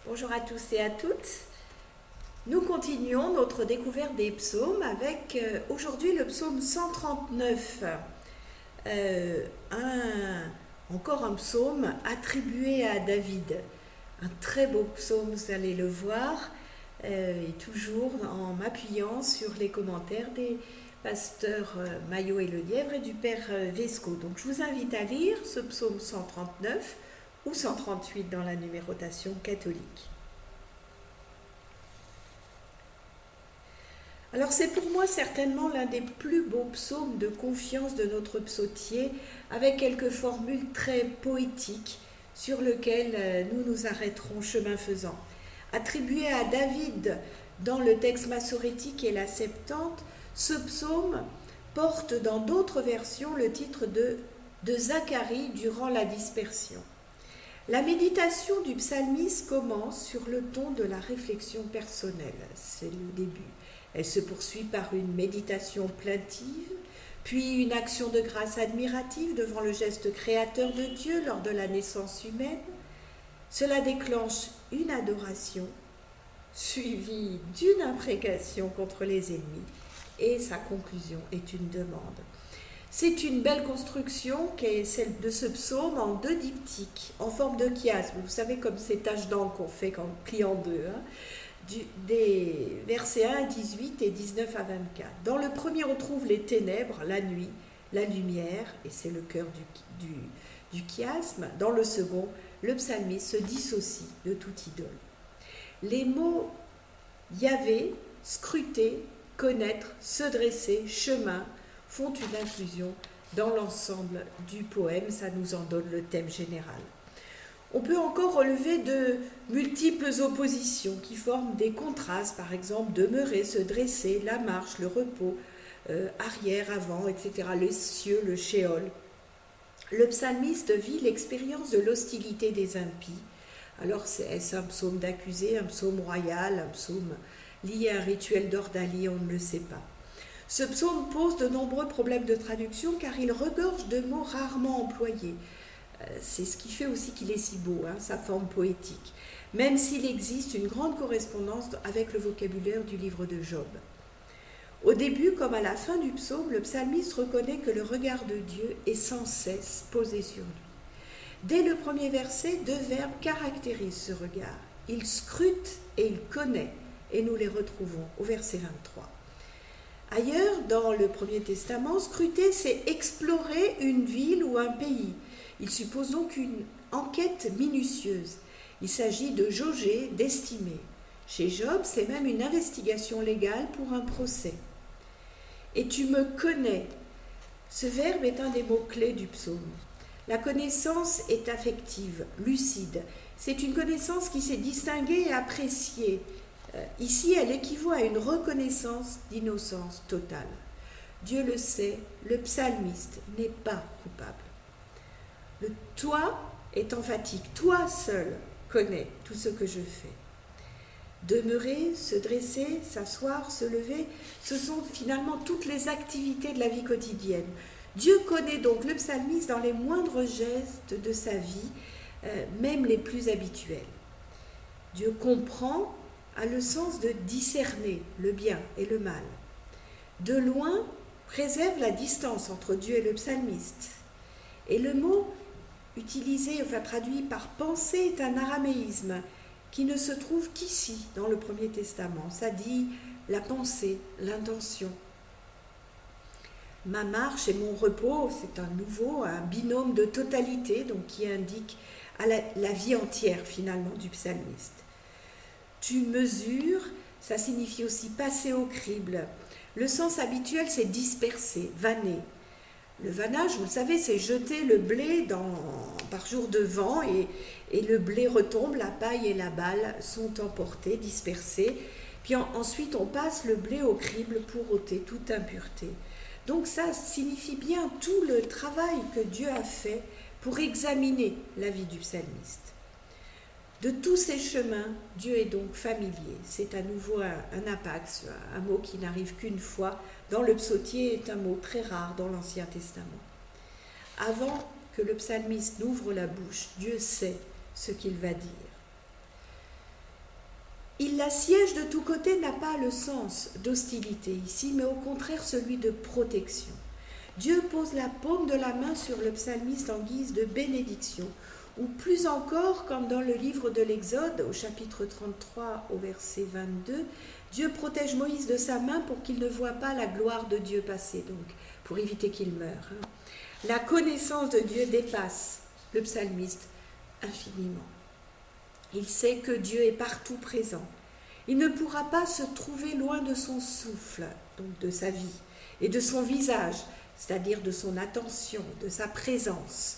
Bonjour à tous et à toutes. Nous continuons notre découverte des psaumes avec aujourd'hui le psaume 139. Encore un psaume attribué à David. Un très beau psaume, vous allez le voir, et toujours en m'appuyant sur les commentaires des pasteurs Maillot et Lelièvre et du père Vesco. Donc je vous invite à lire ce psaume 139 ou 138 dans la numérotation catholique. Alors c'est pour moi certainement l'un des plus beaux psaumes de confiance de notre psautier, avec quelques formules très poétiques sur lesquelles nous nous arrêterons chemin faisant. Attribué à David dans le texte massorétique et la Septante, ce psaume porte dans d'autres versions le titre de Zacharie durant la dispersion. La méditation du psalmiste commence sur le ton de la réflexion personnelle, c'est le début. Elle se poursuit par une méditation plaintive, puis une action de grâce admirative devant le geste créateur de Dieu lors de la naissance humaine. Cela déclenche une adoration, suivie d'une imprécation contre les ennemis, et sa conclusion est une demande. C'est une belle construction qui est celle de ce psaume en deux diptyques, en forme de chiasme. Vous savez, comme ces taches d'encre qu'on fait quand on plie en deux, des versets 1 à 18 et 19 à 24. Dans le premier, on trouve les ténèbres, la nuit, la lumière, et c'est le cœur du chiasme. Dans le second, le psalmiste se dissocie de toute idole. Les mots Yahvé, scruter, connaître, se dresser, chemin, font une inclusion dans l'ensemble du poème, ça nous en donne le thème général. On peut encore relever de multiples oppositions qui forment des contrastes, par exemple demeurer, se dresser, la marche, le repos, arrière, avant, etc., les cieux, le shéol. Le psalmiste vit l'expérience de l'hostilité des impies. Alors est-ce un psaume d'accusé, un psaume royal, un psaume lié à un rituel d'ordalie, on ne le sait pas. Ce psaume pose de nombreux problèmes de traduction car il regorge de mots rarement employés. C'est ce qui fait aussi qu'il est si beau, sa forme poétique, même s'il existe une grande correspondance avec le vocabulaire du livre de Job. Au début comme à la fin du psaume, le psalmiste reconnaît que le regard de Dieu est sans cesse posé sur lui. Dès le premier verset, deux verbes caractérisent ce regard. Il scrute et il connaît, et nous les retrouvons au verset 23. Ailleurs, dans le Premier Testament, scruter, c'est explorer une ville ou un pays. Il suppose donc une enquête minutieuse. Il s'agit de jauger, d'estimer. Chez Job, c'est même une investigation légale pour un procès. Et tu me connais. Ce verbe est un des mots-clés du psaume. La connaissance est affective, lucide. C'est une connaissance qui s'est distinguée et appréciée. Ici, elle équivaut à une reconnaissance d'innocence totale. Dieu le sait, le psalmiste n'est pas coupable. Le toi est emphatique. Toi seul connais tout ce que je fais. Demeurer, se dresser, s'asseoir, se lever, ce sont finalement toutes les activités de la vie quotidienne. Dieu connaît donc le psalmiste dans les moindres gestes de sa vie, même les plus habituels. Dieu comprend, a le sens de discerner le bien et le mal. De loin, préserve la distance entre Dieu et le psalmiste. Et le mot traduit par pensée est un araméisme qui ne se trouve qu'ici dans le Premier Testament. Ça dit la pensée, l'intention. Ma marche et mon repos, c'est un binôme de totalité, donc qui indique à la vie entière finalement du psalmiste. Tu mesures, ça signifie aussi passer au crible. Le sens habituel, c'est disperser, vanner. Le vannage, vous le savez, c'est jeter le blé par jour de vent et le blé retombe, la paille et la balle sont emportées, dispersées. Puis ensuite, on passe le blé au crible pour ôter toute impureté. Donc ça signifie bien tout le travail que Dieu a fait pour examiner la vie du psalmiste. De tous ces chemins, Dieu est donc familier. C'est à nouveau un apax, un mot qui n'arrive qu'une fois. Dans le psautier est un mot très rare dans l'Ancien Testament. Avant que le psalmiste n'ouvre la bouche, Dieu sait ce qu'il va dire. Il l'assiège de tous côtés n'a pas le sens d'hostilité ici, mais au contraire celui de protection. Dieu pose la paume de la main sur le psalmiste en guise de bénédiction, ou plus encore, comme dans le livre de l'Exode, au chapitre 33, au verset 22, Dieu protège Moïse de sa main pour qu'il ne voie pas la gloire de Dieu passer, donc pour éviter qu'il meure. La connaissance de Dieu dépasse le psalmiste infiniment. Il sait que Dieu est partout présent. Il ne pourra pas se trouver loin de son souffle, donc de sa vie, et de son visage, c'est-à-dire de son attention, de sa présence.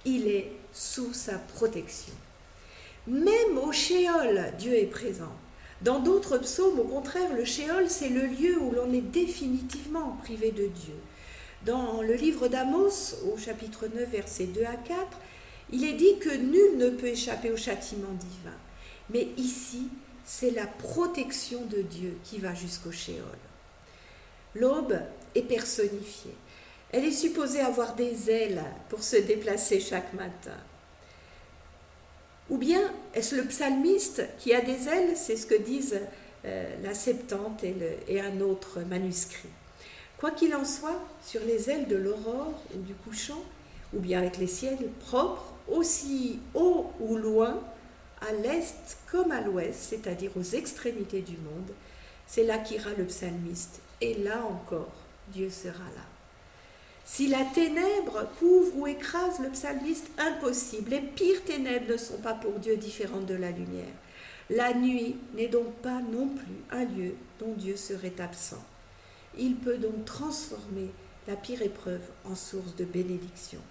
Il est sous sa protection. Même au Shéol, Dieu est présent. Dans d'autres psaumes, au contraire, le Shéol, c'est le lieu où l'on est définitivement privé de Dieu. Dans le livre d'Amos, au chapitre 9, versets 2 à 4, il est dit que nul ne peut échapper au châtiment divin. Mais ici, c'est la protection de Dieu qui va jusqu'au Shéol. L'aube est personnifiée. Elle est supposée avoir des ailes pour se déplacer chaque matin. Ou bien est-ce le psalmiste qui a des ailes? C'est ce que disent la Septante et un autre manuscrit. Quoi qu'il en soit, sur les ailes de l'aurore ou du couchant, ou bien avec les ciels propres, aussi haut ou loin, à l'est comme à l'ouest, c'est-à-dire aux extrémités du monde, c'est là qu'ira le psalmiste. Et là encore, Dieu sera là. Si la ténèbre couvre ou écrase le psalmiste, impossible. Les pires ténèbres ne sont pas pour Dieu différentes de la lumière. La nuit n'est donc pas non plus un lieu dont Dieu serait absent. Il peut donc transformer la pire épreuve en source de bénédiction.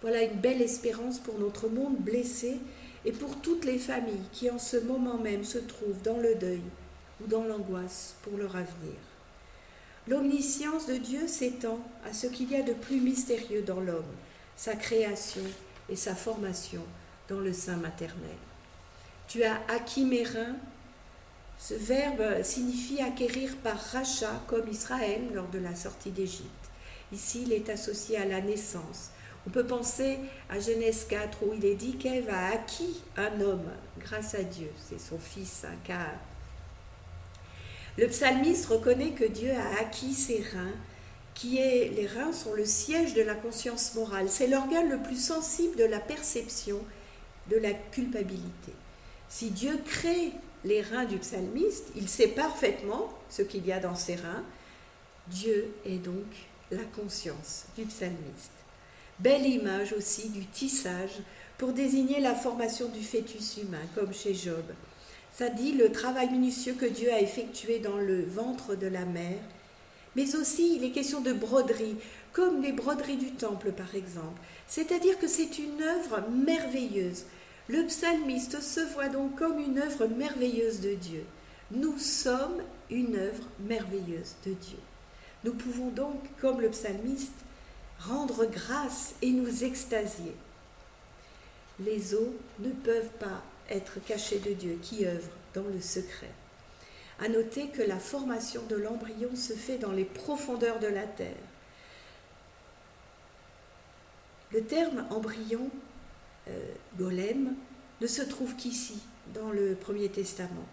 Voilà une belle espérance pour notre monde blessé et pour toutes les familles qui en ce moment même se trouvent dans le deuil ou dans l'angoisse pour leur avenir. L'omniscience de Dieu s'étend à ce qu'il y a de plus mystérieux dans l'homme, sa création et sa formation dans le sein maternel. Tu as acquis mes reins. Ce verbe signifie acquérir par rachat, comme Israël lors de la sortie d'Égypte. Ici, il est associé à la naissance. On peut penser à Genèse 4 où il est dit qu'Ève a acquis un homme grâce à Dieu. C'est son fils, Caïn. Le psalmiste reconnaît que Dieu a acquis ses reins, les reins sont le siège de la conscience morale. C'est l'organe le plus sensible de la perception de la culpabilité. Si Dieu crée les reins du psalmiste, il sait parfaitement ce qu'il y a dans ses reins. Dieu est donc la conscience du psalmiste. Belle image aussi du tissage pour désigner la formation du fœtus humain, comme chez Job. Ça dit le travail minutieux que Dieu a effectué dans le ventre de la mère, mais aussi il est question de broderie, comme les broderies du temple par exemple. C'est-à-dire que c'est une œuvre merveilleuse. Le psalmiste se voit donc comme une œuvre merveilleuse de Dieu. Nous sommes une œuvre merveilleuse de Dieu. Nous pouvons donc, comme le psalmiste, rendre grâce et nous extasier. Les eaux ne peuvent pas être cachées de Dieu qui œuvre dans le secret. À noter que la formation de l'embryon se fait dans les profondeurs de la terre. Le terme embryon, golem, ne se trouve qu'ici, dans le Premier Testament.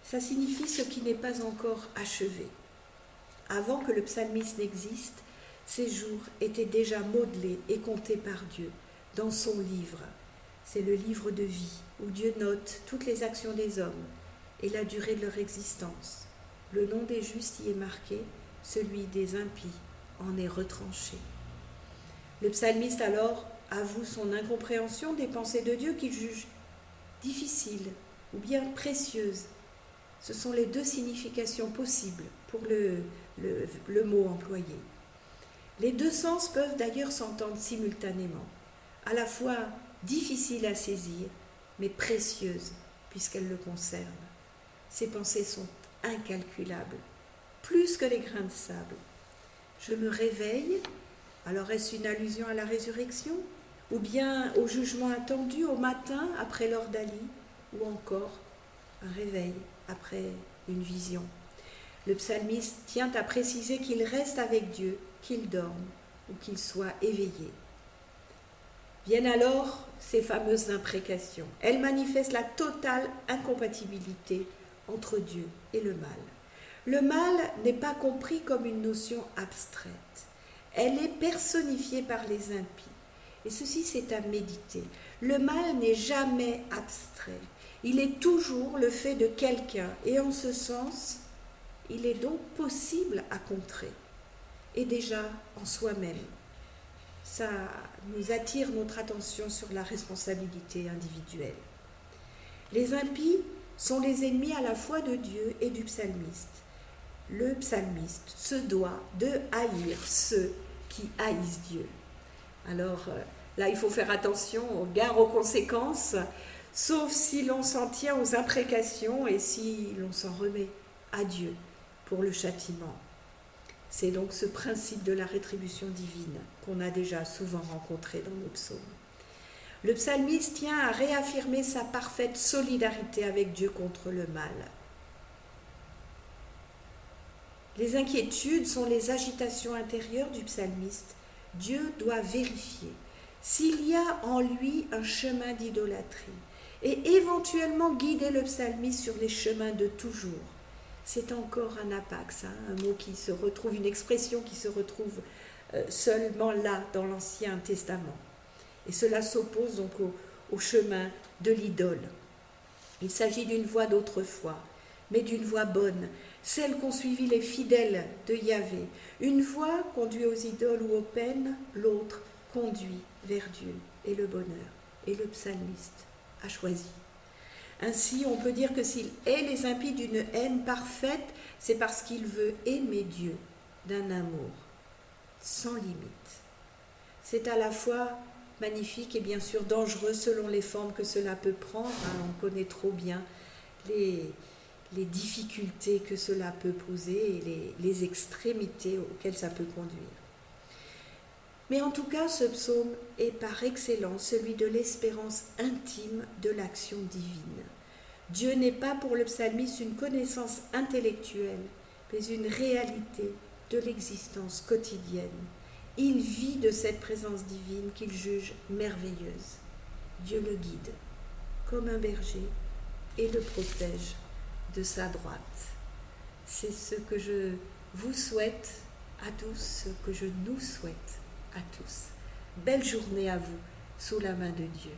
Ça signifie ce qui n'est pas encore achevé. Avant que le psalmiste n'existe, ses jours étaient déjà modelés et comptés par Dieu dans son livre. C'est le livre de vie où Dieu note toutes les actions des hommes et la durée de leur existence. Le nom des justes y est marqué, celui des impies en est retranché. Le psalmiste alors avoue son incompréhension des pensées de Dieu qu'il juge difficiles ou bien précieuses. Ce sont les deux significations possibles pour le mot employé. Les deux sens peuvent d'ailleurs s'entendre simultanément, à la fois difficiles à saisir, mais précieuses puisqu'elles le concernent. Ces pensées sont incalculables, plus que les grains de sable. Je me réveille, alors est-ce une allusion à la résurrection, ou bien au jugement attendu au matin après l'heure d'Ali, ou encore un réveil après une vision. Le psalmiste tient à préciser qu'il reste avec Dieu, qu'il dorme ou qu'il soit éveillé. Viennent alors ces fameuses imprécations. Elles manifestent la totale incompatibilité entre Dieu et le mal. Le mal n'est pas compris comme une notion abstraite. Elle est personnifiée par les impies. Et ceci, c'est à méditer. Le mal n'est jamais abstrait. Il est toujours le fait de quelqu'un. Et en ce sens, il est donc possible à contrer. Et déjà en soi-même. Ça nous attire notre attention sur la responsabilité individuelle. Les impies sont les ennemis à la fois de Dieu et du psalmiste. Le psalmiste se doit de haïr ceux qui haïssent Dieu. Alors là, il faut faire attention, on gare aux conséquences, sauf si l'on s'en tient aux imprécations et si l'on s'en remet à Dieu pour le châtiment. C'est donc ce principe de la rétribution divine qu'on a déjà souvent rencontré dans nos psaumes. Le psalmiste tient à réaffirmer sa parfaite solidarité avec Dieu contre le mal. Les inquiétudes sont les agitations intérieures du psalmiste. Dieu doit vérifier s'il y a en lui un chemin d'idolâtrie et éventuellement guider le psalmiste sur les chemins de toujours. C'est encore un apax, un mot qui se retrouve, une expression qui se retrouve seulement là dans l'Ancien Testament. Et cela s'oppose donc au chemin de l'idole. Il s'agit d'une voie d'autrefois, mais d'une voie bonne, celle qu'ont suivi les fidèles de Yahvé. Une voie conduit aux idoles ou aux peines, l'autre conduit vers Dieu et le bonheur. Et le psalmiste a choisi. Ainsi, on peut dire que s'il hait les impies d'une haine parfaite, c'est parce qu'il veut aimer Dieu d'un amour sans limite. C'est à la fois magnifique et bien sûr dangereux selon les formes que cela peut prendre. On connaît trop bien les difficultés que cela peut poser et les extrémités auxquelles ça peut conduire. Mais en tout cas, ce psaume est par excellence celui de l'espérance intime de l'action divine. Dieu n'est pas pour le psalmiste une connaissance intellectuelle, mais une réalité de l'existence quotidienne. Il vit de cette présence divine qu'il juge merveilleuse. Dieu le guide comme un berger et le protège de sa droite. C'est ce que je vous souhaite à tous, ce que je nous souhaite à tous. Belle journée à vous, sous la main de Dieu.